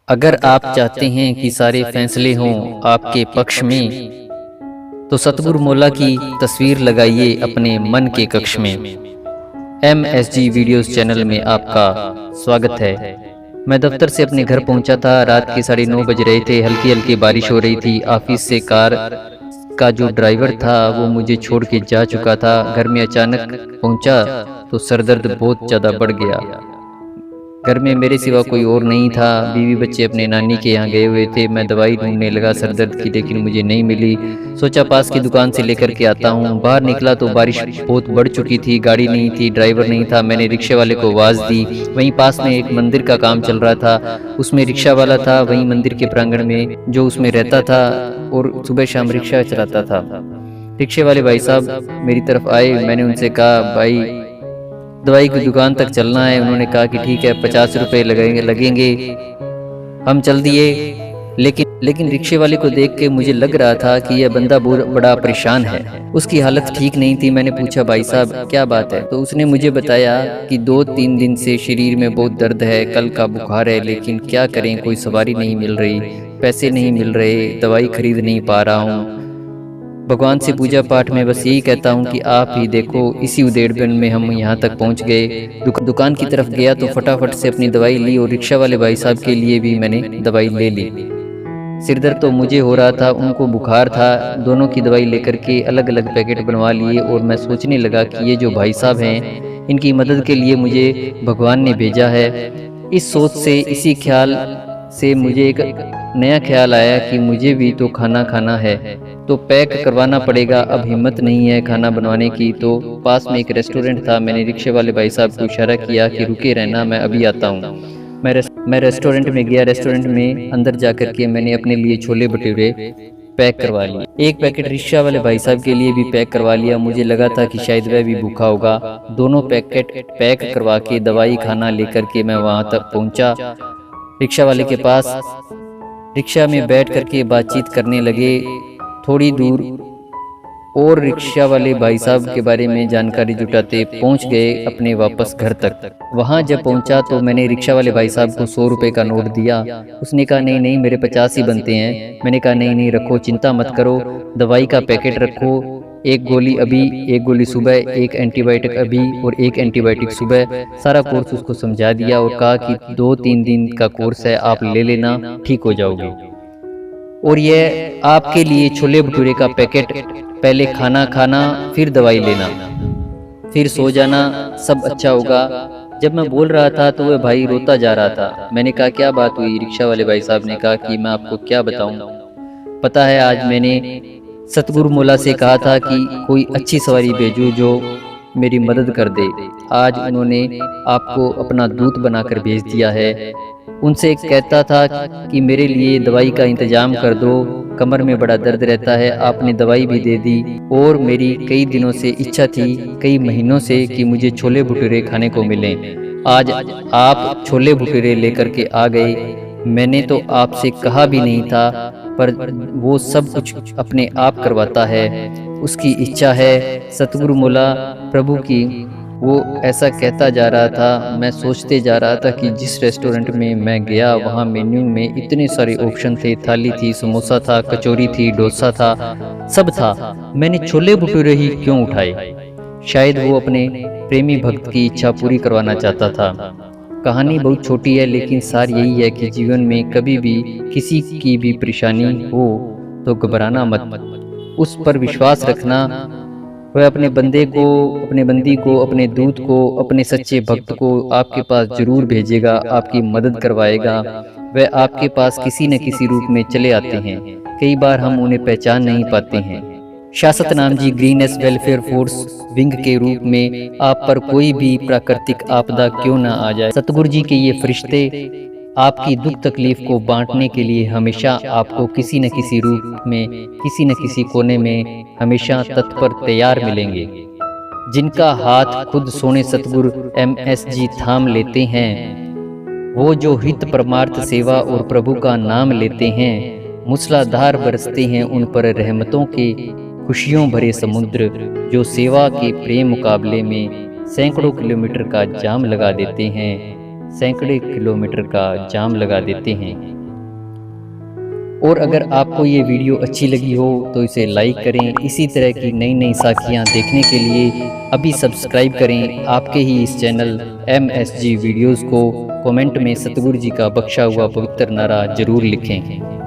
अगर आप चाहते हैं कि सारे फैसले हों आपके पक्ष में, तो सतगुरु मौला की तस्वीर लगाइए अपने मन के कक्ष में। MSG वीडियोस चैनल में आपका स्वागत है। मैं दफ्तर से अपने घर पहुंचा था। रात के 9:30 बज रहे थे। हल्की हल्की बारिश हो रही थी। ऑफिस से कार का जो ड्राइवर था वो मुझे छोड़ के जा चुका था। घर में अचानक पहुंचा तो सरदर्द बहुत ज़्यादा बढ़ गया। घर में मेरे सिवा कोई और नहीं था। बीवी बच्चे अपने नानी के यहाँ गए हुए थे। मैं दवाई ढूंढने लगा सर दर्द की, लेकिन मुझे नहीं मिली। सोचा पास की दुकान से लेकर के आता हूँ। बाहर निकला तो बारिश बहुत बढ़ चुकी थी। गाड़ी नहीं थी, ड्राइवर नहीं था। मैंने रिक्शे वाले को आवाज़ दी। वहीं पास में एक मंदिर का काम चल रहा था, उसमें रिक्शा वाला था। वहीं मंदिर के प्रांगण में जो उसमें रहता था और सुबह शाम रिक्शा चलाता था। रिक्शे वाले भाई साहब मेरी तरफ आए। मैंने उनसे कहा, भाई दवाई की दुकान तक चलना है। उन्होंने कहा कि ठीक है, 50 रुपये लगेंगे। हम चल दिए। लेकिन रिक्शे वाले को देख के मुझे लग रहा था कि यह बंदा बड़ा परेशान है। उसकी हालत ठीक नहीं थी। मैंने पूछा, भाई साहब क्या बात है? तो उसने मुझे बताया कि 2-3 दिन से शरीर में बहुत दर्द है, कल का बुखार है, लेकिन क्या करें, कोई सवारी नहीं मिल रही, पैसे नहीं मिल रहे, दवाई खरीद नहीं पा रहा हूँ। भगवान से पूजा पाठ में बस यही कहता हूँ कि आप ही देखो। इसी उधेड़बन में हम यहाँ तक पहुँच गए। दुकान की तरफ गया तो फटाफट से अपनी दवाई ली और रिक्शा वाले भाई साहब के लिए भी मैंने दवाई ले ली। सिरदर्द तो मुझे हो रहा था, उनको बुखार था। दोनों की दवाई लेकर के अलग अलग पैकेट बनवा लिए और मैं सोचने लगा कि ये जो भाई साहब हैं, इनकी मदद के लिए मुझे भगवान ने भेजा है। इस सोच से, इसी ख्याल से मुझे एक नया ख्याल आया कि मुझे भी तो खाना खाना है, तो पैक करवाना पड़ेगा। अब हिम्मत नहीं है खाना बनवाने की। तो पास में एक रेस्टोरेंट था। मैंने रिक्शे वाले भाई साहब को इशारा किया कि रुके रहना, मैं अभी आता हूँ। मैं रेस्टोरेंट में गया। रेस्टोरेंट में अंदर जाकर के मैंने अपने लिए छोले भटूरे पैक करवा लिए। एक पैकेट रिक्शा वाले भाई साहब के लिए भी पैक करवा लिया। मुझे लगा था कि शायद वह भी भूखा होगा। दोनों पैकेट पैक करवा के दवाई खाना लेकर के मैं वहाँ तक पहुँचा। रिक्शा वाले के पास रिक्शा में बैठ करके बातचीत करने लगे। थोड़ी दूर और रिक्शा वाले भाई साहब के बारे में जानकारी जुटाते पहुंच गए अपने वापस घर तक। वहां जब पहुंचा तो मैंने रिक्शा वाले भाई साहब को 100 रुपये का नोट दिया। उसने कहा, नहीं नहीं, मेरे 50 ही बनते हैं। मैंने कहा, नहीं नहीं, रखो, चिंता मत करो, दवाई का पैकेट रखो, एक गोली अभी, एक गोली सुबह, एक एंटीबायोटिक अभी और एक एंटीबायोटिक सुबह। सारा कोर्स उसको समझा दिया और कहा कि 2-3 दिन का कोर्स है, आप ले लेना, ठीक हो जाओगे। और यह आपके लिए छोले भटूरे का पैकेट, पहले खाना खाना, फिर दवाई लेना, फिर सो जाना, सब अच्छा होगा। जब मैं बोल रहा था तो वह भाई रोता जा रहा था। मैंने कहा, क्या बात हुई? रिक्शा वाले भाई साहब ने कहा कि मैं आपको क्या बताऊं, पता है आज मैंने सतगुरु मौला से कहा था कि कोई अच्छी सवारी भेजो जो मेरी मदद कर दे। आज उन्होंने आपको अपना दूत बनाकर भेज दिया है। उनसे कहता था कि मेरे लिए दवाई का इंतजाम कर दो, कमर में बड़ा दर्द रहता है। आपने दवाई भी दे दी और मेरी कई दिनों से इच्छा थी, कई महीनों से, कि मुझे छोले भटूरे खाने को मिलें। आज आप छोले भटूरे लेकर के आ गए। मैंने तो आपसे कहा भी नहीं था, पर वो सब कुछ अपने आप करवाता है, उसकी इच्छा है। सतगुरु मौला प्रभु की, वो ऐसा कहता जा रहा था। मैं सोचते जा रहा था कि जिस रेस्टोरेंट में मैं गया वहाँ मेन्यू में इतने सारे ऑप्शन थे। थाली थी, समोसा था, कचौरी थी, डोसा था, सब था। मैंने छोले भटूरे ही क्यों उठाए? शायद वो अपने प्रेमी भक्त की इच्छा पूरी करवाना चाहता था। कहानी बहुत छोटी है, लेकिन सार यही है कि जीवन में कभी भी किसी की भी परेशानी हो तो घबराना मत, उस पर विश्वास रखना। वह अपने बंदी को, अपने दूत को, अपने सच्चे भक्त को आपके पास जरूर भेजेगा, आपकी मदद करवाएगा। वह आपके पास किसी न किसी रूप में चले आते हैं। कई बार हम उन्हें पहचान नहीं पाते हैं। शाश्वत नाम जी ग्रीनेस वेलफेयर फोर्स विंग के रूप में आप पर कोई भी प्राकृतिक आपदा क्यों ना आ जाए, सतगुरु जी के ये फरिश्ते आपकी दुख तकलीफ को बांटने के लिए हमेशा आपको किसी न किसी रूप में, किसी न किसी कोने में हमेशा तत्पर तैयार मिलेंगे। जिनका हाथ खुद सोने सतगुरु MSG थाम लेते हैं, वो जो हित परमार्थ सेवा और प्रभु का नाम लेते हैं, मूसलाधार बरसते हैं उन पर रहमतों के खुशियों भरे समुद्र, जो सेवा के प्रेम मुकाबले में सैकड़ों किलोमीटर का जाम लगा देते हैं, सैकड़ों किलोमीटर का जाम लगा देते हैं। और अगर आपको ये वीडियो अच्छी लगी हो तो इसे लाइक करें। इसी तरह की नई नई साखियाँ देखने के लिए अभी सब्सक्राइब करें आपके ही इस चैनल MSG वीडियोज़ को। कमेंट में सतगुरु जी का बख्शा हुआ पवित्र नारा ज़रूर लिखें।